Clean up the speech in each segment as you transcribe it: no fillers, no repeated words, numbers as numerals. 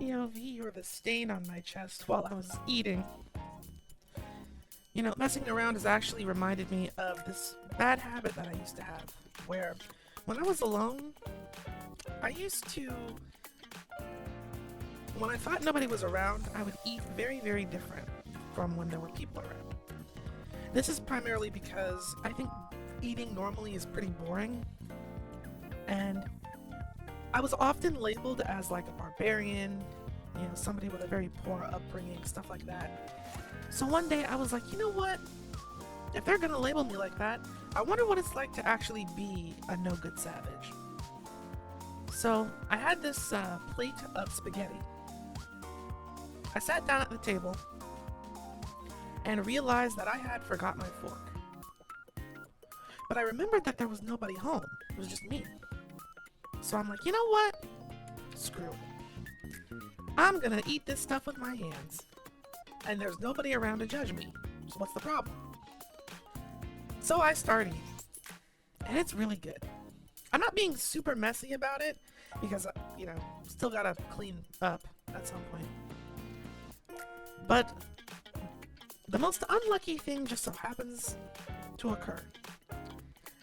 POV or the stain on my chest while I was eating. You know, messing around has actually reminded me of this bad habit that I used to have, where when I was alone, I used to, when I thought nobody was around, I would eat very, very different from when there were people around. This is primarily because I think eating normally is pretty boring, and I was often labeled as like a barbarian, you know, somebody with a very poor upbringing, stuff like that. So one day I was like, you know what? If they're gonna label me like that, I wonder what it's like to actually be a no-good savage. So I had this plate of spaghetti. I sat down at the table and realized that I had forgot my fork. But I remembered that there was nobody home. It was just me. So I'm like, you know what? Screw it. I'm gonna eat this stuff with my hands. And there's nobody around to judge me. So what's the problem? So I start eating. And it's really good. I'm not being super messy about it because, you know, still gotta clean up at some point. But the most unlucky thing just so happens to occur.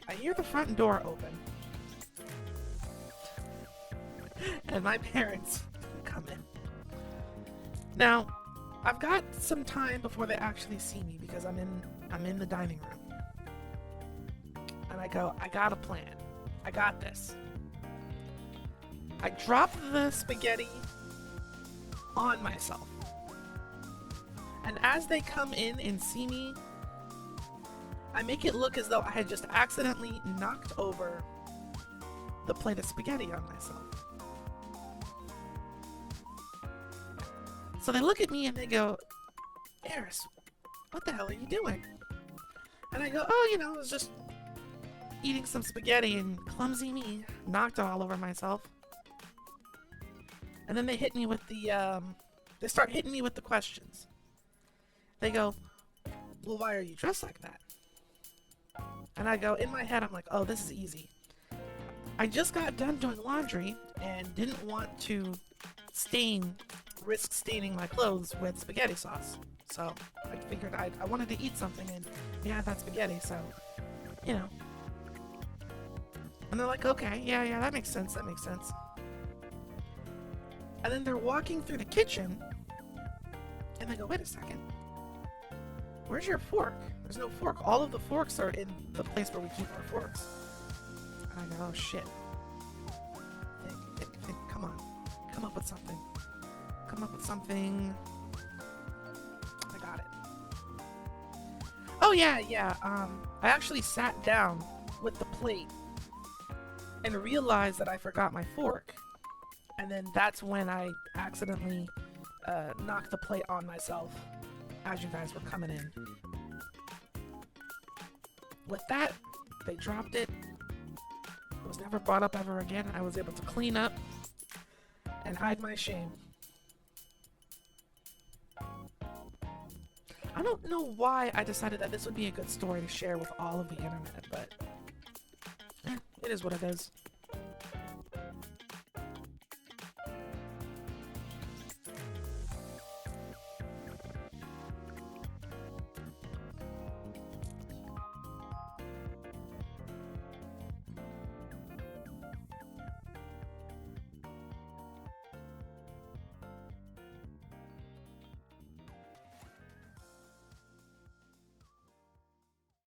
I hear the front door open. And my parents come in. Now, I've got some time before they actually see me because I'm in the dining room. And I go, I got a plan. I got this. I drop the spaghetti on myself. And as they come in and see me, I make it look as though I had just accidentally knocked over the plate of spaghetti on myself. So they look at me and they go, Eris, what the hell are you doing? And I go, oh, you know, I was just eating some spaghetti and clumsy me knocked it all over myself. And then they hit me with they start hitting me with the questions. They go, well, why are you dressed like that? And I go, in my head, I'm like, oh, this is easy. I just got done doing laundry and didn't want to risk staining my clothes with spaghetti sauce. So I figured I wanted to eat something and we had that spaghetti, so, you know. And they're like, okay, yeah, that makes sense. And then they're walking through the kitchen and they go, wait a second. Where's your fork? There's no fork. All of the forks are in the place where we keep our forks. And I go, oh shit. Think, come on. Come up with something. I got it. Oh yeah. I actually sat down with the plate and realized that I forgot my fork. And then that's when I accidentally knocked the plate on myself as you guys were coming in. With that, they dropped it. It was never brought up ever again. I was able to clean up and hide my shame. I don't know why I decided that this would be a good story to share with all of the internet, but it is what it is.